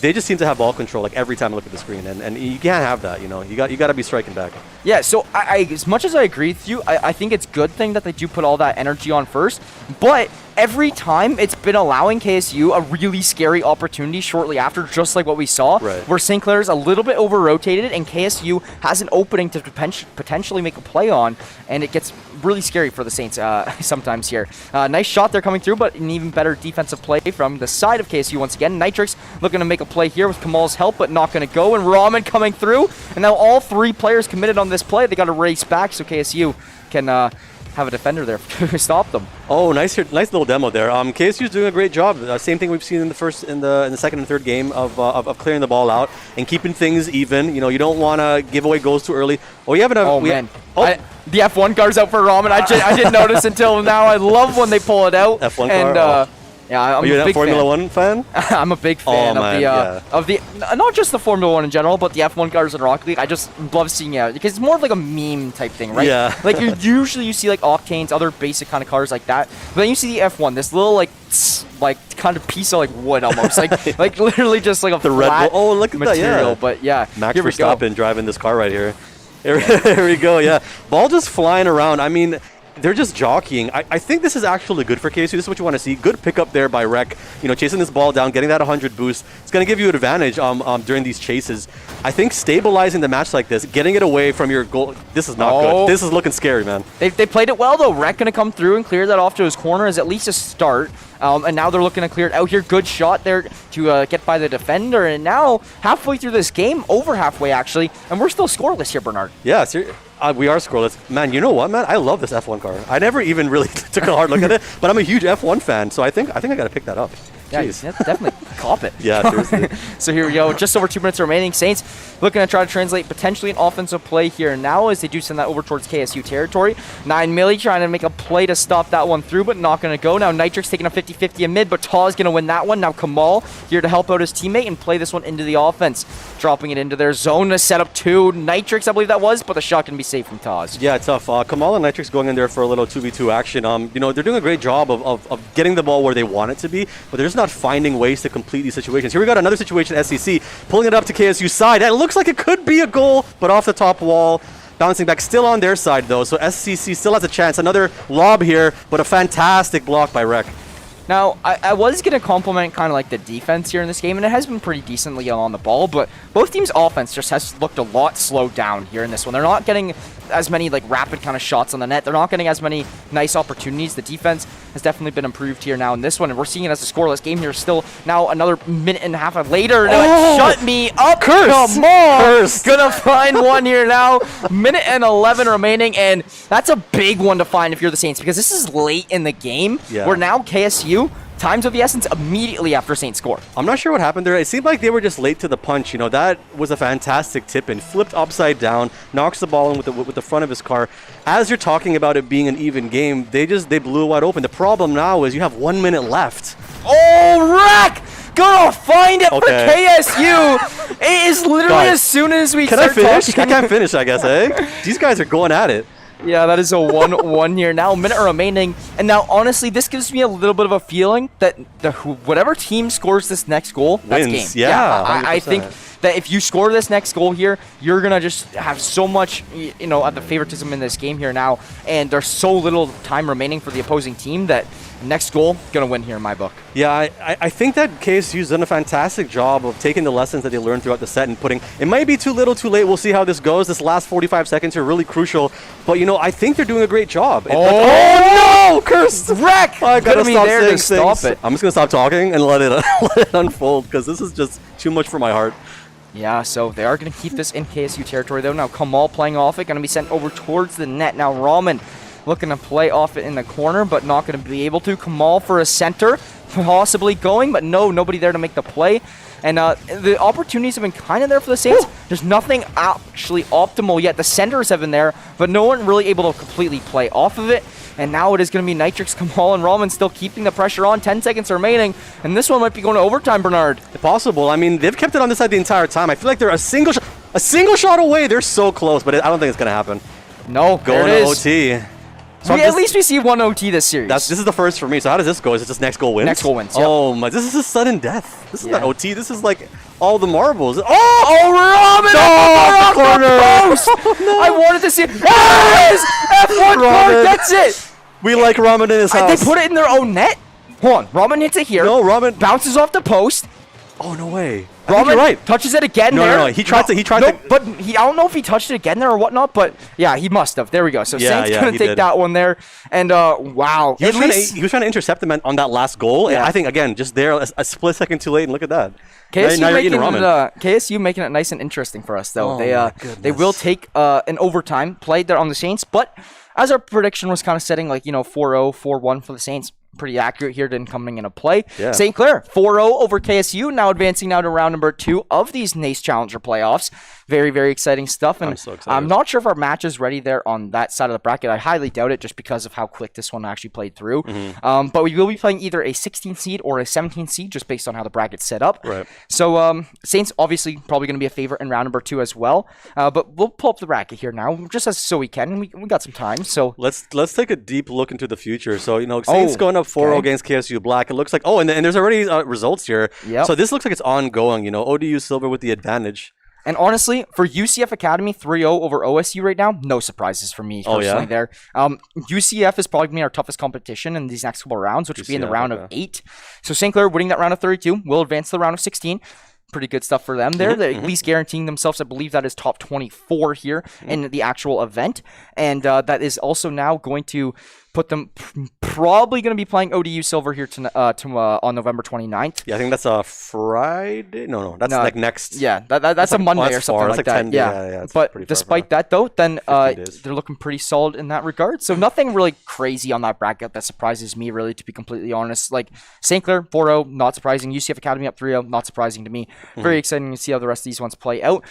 S3: They just seem to have ball control like every time I look at the screen, and you can't have that, you know. You got to be striking back.
S2: Yeah, so I as much as I agree with you, I think it's a good thing that they do put all that energy on first, but every time it's been allowing KSU a really scary opportunity shortly after, just like what we saw, where St. Clair's a little bit over-rotated and KSU has an opening to potentially make a play on, and it gets really scary for the Saints sometimes here. Nice shot there coming through, but an even better defensive play from the side of KSU once again. Nitrix looking to make a play here with Kamal's help, but not going to go, and Ramen coming through, and now all 3 players committed on this play. They got to race back so KSU can have a defender there to stop them.
S3: Oh, nice little demo there. KSU's doing a great job. Same thing we've seen in the second and third game of clearing the ball out and keeping things even. You know, you don't want to give away goals too early. Oh, you have enough.
S2: Oh man. The F1 car's out for Ramen. I didn't notice until now. I love when they pull it out.
S3: F1 car.
S2: Yeah, I'm
S3: Are you
S2: a big
S3: Formula 1 fan?
S2: I'm a big fan of the not just the Formula 1 in general, but the F1 cars in Rocket League. I just love seeing it because it's more of like a meme type thing, right?
S3: Yeah.
S2: Like you see like Octanes, other basic kind of cars like that, but then you see the F1, this little like kind of piece of like wood almost, like literally just like a
S3: the
S2: flat
S3: red. Oh, look at
S2: material.
S3: that! Yeah.
S2: But yeah,
S3: Max Verstappen driving this car right here. Here we go. Yeah, ball just flying around. I mean. They're just jockeying. I think this is actually good for KSU. This is what you want to see. Good pickup there by Rec. You know, chasing this ball down, getting that 100 boost. It's going to give you an advantage during these chases. I think stabilizing the match like this, getting it away from your goal. This is not good. This is looking scary, man.
S2: They played it well, though. Rec going to come through and clear that off to his corner is at least a start. And now they're looking to clear it out here. Good shot there to get by the defender. And now, halfway through this game, over halfway actually, and we're still scoreless here, Bernard.
S3: Yeah, we are scoreless. Man, you know what, man? I love this F1 car. I never even really took a hard look at it, but I'm a huge F1 fan, so I think I got to pick that up.
S2: Yeah, definitely cop it.
S3: Yeah, seriously.
S2: So here we go. Just over 2 minutes remaining. Saints looking to try to translate potentially an offensive play here now as they do send that over towards KSU territory. 9 milli trying to make a play to stop that one through, but not going to go. Now Nitrix taking a 50-50 in mid, but Taw's going to win that one. Now Kamal here to help out his teammate and play this one into the offense. Dropping it into their zone to set up 2. Nitrix, I believe that was, but the shot can be safe from Taw's.
S3: Yeah, tough. Kamal and Nitrix going in there for a little 2v2 action. You know, they're doing a great job of getting the ball where they want it to be, but they're just not finding ways to complete these situations. Here we got another situation, SEC, pulling it up to KSU's side. It looks like it could be a goal, but off the top wall. Bouncing back, still on their side, though, so SCC still has a chance. Another lob here, but a fantastic block by Rec.
S2: Now, I was going to compliment kind of like the defense here in this game, and it has been pretty decently on the ball, but both teams' offense just has looked a lot slowed down here in this one. They're not getting as many like rapid kind of shots on the net. They're not getting as many nice opportunities. The defense has definitely been improved here now in this one, and we're seeing it as a scoreless game here still. Now another minute and a half later. Now shut me up.
S3: Curse.
S2: Come on. Curse. Gonna find one here now. Minute and 11 remaining, and that's a big one to find if you're the Saints, because this is late in the game where now KSU time's of the essence immediately after Saints score.
S3: I'm not sure what happened there. It seemed like they were just late to the punch. You know, that was a fantastic tip in. Flipped upside down, knocks the ball in with the front of his car. As you're talking about it being an even game, they blew it wide open. The problem now is you have 1 minute left.
S2: Oh, Rack! Gonna find it for KSU. It is literally as soon as we
S3: Can
S2: start
S3: I finish?
S2: talking.
S3: I can't finish, I guess, eh? These guys are going at it.
S2: Yeah, that is a 1-1 here. Now, a minute remaining. And now, honestly, this gives me a little bit of a feeling that whatever team scores this next goal, that's
S3: Wins.
S2: game.
S3: Yeah,
S2: I think that if you score this next goal here, you're going to just have so much, you know, of the favoritism in this game here now. And there's so little time remaining for the opposing team that next goal, going to win here in my book.
S3: Yeah, I think that KSU's done a fantastic job of taking the lessons that they learned throughout the set and putting, it might be too little, too late. We'll see how this goes. This last 45 seconds are really crucial. But, you know, I think they're doing a great job. Oh no! Cursed!
S2: Wreck!
S3: I gotta
S2: be
S3: stop
S2: there
S3: saying
S2: to stop
S3: things.
S2: it.
S3: I'm just going to stop talking and let it unfold because this is just too much for my heart.
S2: Yeah, so they are going to keep this in KSU territory, though. Now, Kamal playing off it, going to be sent over towards the net. Now, Raman looking to play off it in the corner, but not going to be able to. Kamal for a center, possibly going, but no, nobody there to make the play. And the opportunities have been kind of there for the Saints. There's nothing actually optimal yet. The centers have been there, but no one really able to completely play off of it. And now it is going to be Nitrix, Kamal, and Raman still keeping the pressure on. 10 seconds remaining, and this one might be going to overtime, Bernard.
S3: Possible. I mean, they've kept it on this side the entire time. I feel like they're a single shot away. They're so close, but I don't think it's going to happen.
S2: No,
S3: going to OT.
S2: So at least we see one OT this series.
S3: This is the first for me. So how does this go? Is it just next goal wins?
S2: Next goal wins, yep.
S3: Oh my, this is a sudden death. This is not OT. This is like all the marbles.
S2: Ramen!
S3: No, corner!
S2: Post! No. I wanted to see it. There it is! F1 card, that's it!
S3: We like Ramen in his house.
S2: They put it in their own net? Hold on, Ramen hits it here.
S3: No, Ramen
S2: bounces off the post.
S3: Oh, no way.
S2: Ramen
S3: you're right.
S2: Touches it again
S3: no,
S2: there.
S3: No, he tried to.
S2: But I don't know if he touched it again there or whatnot, but yeah, he must have. There we go. So Saints gonna take that one there. And wow.
S3: He was trying to intercept him on that last goal. Yeah. And I think, again, just there, a split second too late, and look at that.
S2: KSU making it nice and interesting for us, though. They will take an overtime play there on the Saints, but as our prediction was kind of setting, like, 4-0, 4-1 for the Saints. Pretty accurate here, didn't coming into play. Yeah. St. Clair 4-0 over KSU, now advancing now to round number 2 of these NACE Challenger playoffs. Very, very exciting stuff. And
S3: I'm so excited.
S2: I'm not sure if our match is ready there on that side of the bracket. I highly doubt it just because of how quick this one actually played through. Mm-hmm. But we will be playing either a 16 seed or a 17 seed just based on how the bracket's set up.
S3: Right.
S2: So Saints obviously probably going to be a favorite in round number 2 as well. But we'll pull up the bracket here now just so we can. We got some time. So
S3: let's take a deep look into the future. So, Saints going up 4-0 against KSU Black. It looks like, and there's already results here.
S2: Yep.
S3: So this looks like it's ongoing. ODU Silver with the advantage.
S2: And honestly, for UCF Academy 3-0 over OSU right now, no surprises for me personally there. UCF is probably going to be our toughest competition in these next couple of rounds, which will be in the round of 8. So St. Clair winning that round of 32 will advance to the round of 16. Pretty good stuff for them there. They're at least guaranteeing themselves, I believe that is top 24 here in the actual event. And that is also now going to put them probably going to be playing ODU Silver here on November 29th.
S3: Yeah, I think that's a Friday. No, that's like next.
S2: Yeah, that's a Monday or something like that. Yeah, but despite that though, then they're looking pretty solid in that regard. So nothing really crazy on that bracket that surprises me, really, to be completely honest. Like St. Clair 4-0, not surprising. UCF Academy up 3-0, not surprising to me. Very exciting to see how the rest of these ones play out.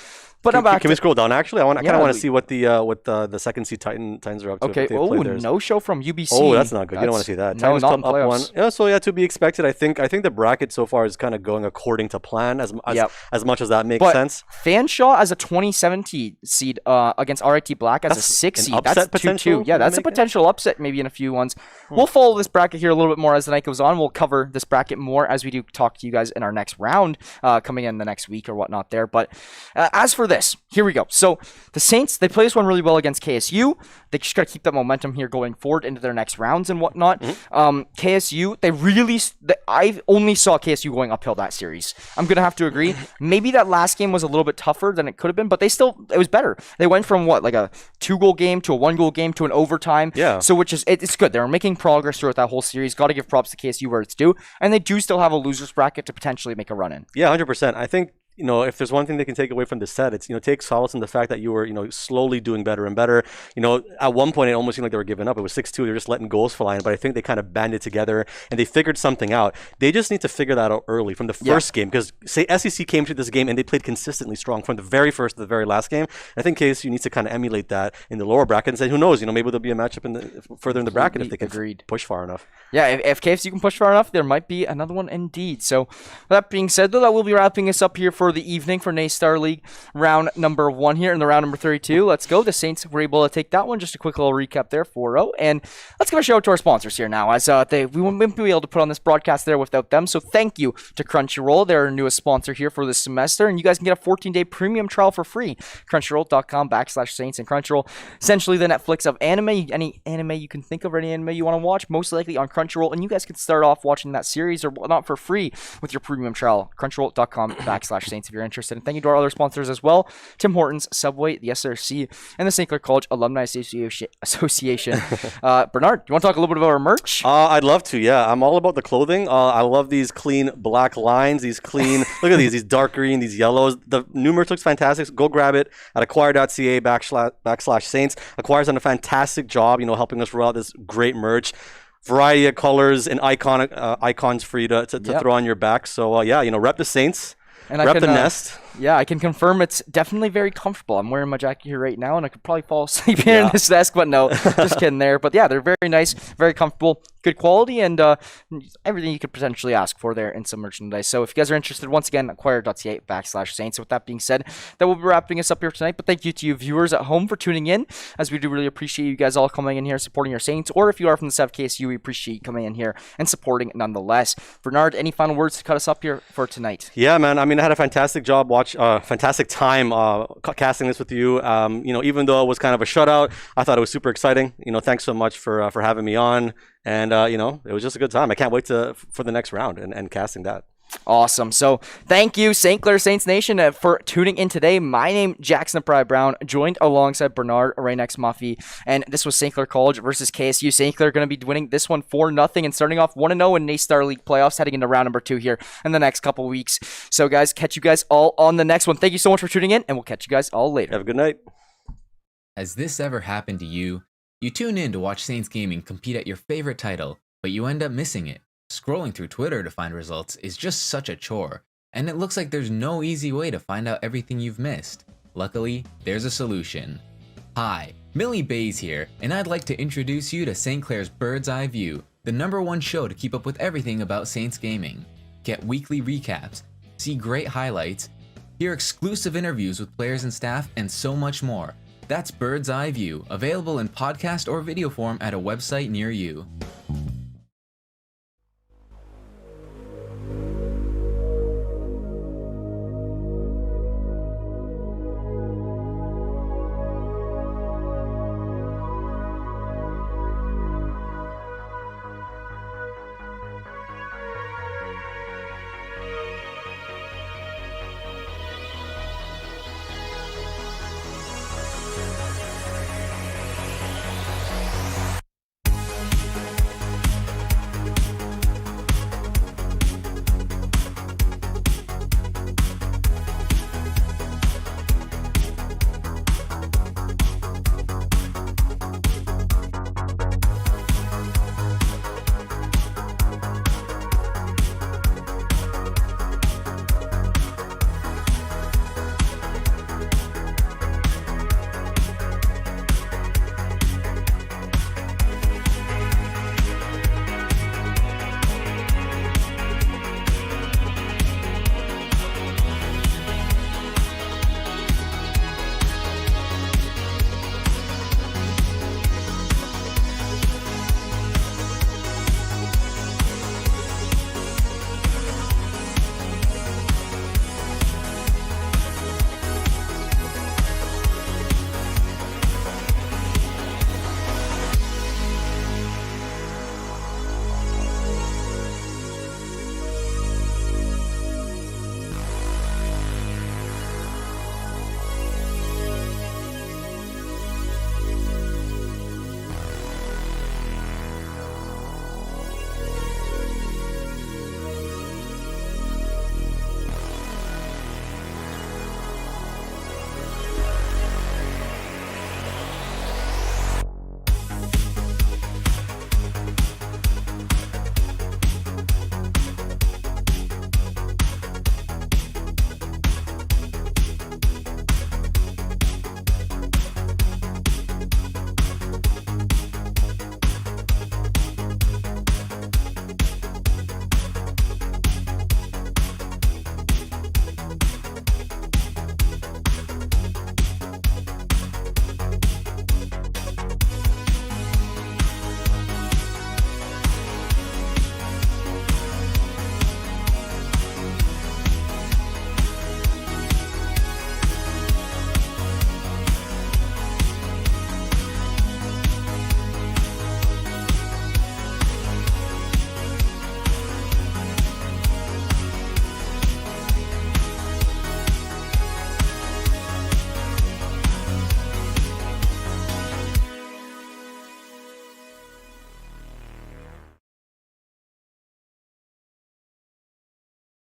S2: But can
S3: we scroll down? Actually, I kind of want to see what the second seed Titans are up to.
S2: Okay. Oh, no show from UBC.
S3: Oh, that's not good. You don't want to see that.
S2: No, not in playoffs.
S3: Up 1. Yeah, so to be expected. I think the bracket so far is kind of going according to plan as much as that makes sense.
S2: Fanshawe as a 2017 seed against RIT Black as a 6 seed. That's 2-2. Yeah, that's a potential upset maybe in a few ones. We'll follow this bracket here a little bit more as the night goes on. We'll cover this bracket more as we do talk to you guys in our next round coming in the next week or whatnot there. But as for this, here we go. So the Saints, they play this one really well against KSU. They just got to keep that momentum here going forward into their next rounds and whatnot. KSU, I only saw KSU going uphill that series. I'm going to have to agree. Maybe that last game was a little bit tougher than it could have been, but it was better. They went from like a 2-goal game to a 1-goal game to an overtime.
S3: Yeah.
S2: So it's good. They're making progress throughout that whole series. Got to give props to KSU where it's due. And they do still have a loser's bracket to potentially make a run in.
S3: Yeah, 100%. I think if there's one thing they can take away from this set, it's, take solace in the fact that you were, slowly doing better and better. At one point, it almost seemed like they were giving up. It was 6-2. They were just letting goals fly in, but I think they kind of banded together and they figured something out. They just need to figure that out early from the first game, because say SEC came to this game and they played consistently strong from the very first to the very last game. I think KSU needs to kind of emulate that in the lower bracket and say, who knows, maybe there'll be a matchup further in the bracket if they can push far enough.
S2: Yeah, if KFC can push far enough, there might be another one indeed. So, with that being said, though, that will be wrapping us up here for the evening for NACE Star League round number 1 here in the round number 32. Let's go. The Saints were able to take that one. Just a quick little recap there for Ro. And let's give a shout out to our sponsors here now, as we wouldn't be able to put on this broadcast there without them. So, thank you to Crunchyroll. They're our newest sponsor here for this semester. And you guys can get a 14-day premium trial for free. Crunchyroll.com/Saints and Crunchyroll. Essentially the Netflix of anime. Any anime you can think of, or any anime you want to watch, most likely on Crunchyroll. And you guys can start off watching that series or whatnot for free with your premium trial. Crunchyroll.com/Saints if you're interested. And thank you to our other sponsors as well: Tim Hortons, Subway, the SRC, and the St. Clair College Alumni Association. Bernard, do you want to talk a little bit about our merch?
S3: I'd love to, yeah. I'm all about the clothing. I love these clean black lines, these clean, look at these dark green, these yellows. The new merch looks fantastic. So go grab it at acquire.ca/Saints. Acquire's done a fantastic job, helping us roll out this great merch. Variety of colors and icons for you to throw on your back. So, rep the Saints,
S2: and
S3: rep the Nest.
S2: Yeah, I can confirm it's definitely very comfortable. I'm wearing my jacket here right now, and I could probably fall asleep here in this desk, but no, just kidding there. But yeah, they're very nice, very comfortable, good quality, and everything you could potentially ask for there in some merchandise. So if you guys are interested, once again, acquire.ca/Saints. So with that being said, that will be wrapping us up here tonight. But thank you to you viewers at home for tuning in, as we do really appreciate you guys all coming in here supporting your Saints. Or if you are from the South KSU, we appreciate you coming in here and supporting nonetheless. Bernard, any final words to cut us up here for tonight?
S3: Yeah, man. I mean, I had a fantastic fantastic time casting this with you. Even though it was kind of a shutout, I thought it was super exciting. Thanks so much for having me on. And, it was just a good time. I can't wait for the next round and casting that.
S2: Awesome. So thank you, St. Clair Saints Nation, for tuning in today. My name, Jackson Pride Brown, joined alongside Bernard Raynex Muffy, and this was St. Clair College versus KSU. St. Clair going to be winning this one 4-0 and starting off 1-0 in NACE Star League playoffs, heading into round number 2 here in the next couple weeks. So guys, catch you guys all on the next one. Thank you so much for tuning in, and we'll catch you guys all later.
S3: Have a good night.
S1: Has this ever happened to you? You tune in to watch Saints Gaming compete at your favorite title, but you end up missing it. Scrolling through Twitter to find results is just such a chore, and it looks like there's no easy way to find out everything you've missed. Luckily, there's a solution. Hi, Millie Bays here, and I'd like to introduce you to St. Clair's Bird's Eye View, the #1 show to keep up with everything about Saints Gaming. Get weekly recaps, see great highlights, hear exclusive interviews with players and staff, and so much more. That's Bird's Eye View, available in podcast or video form at a website near you.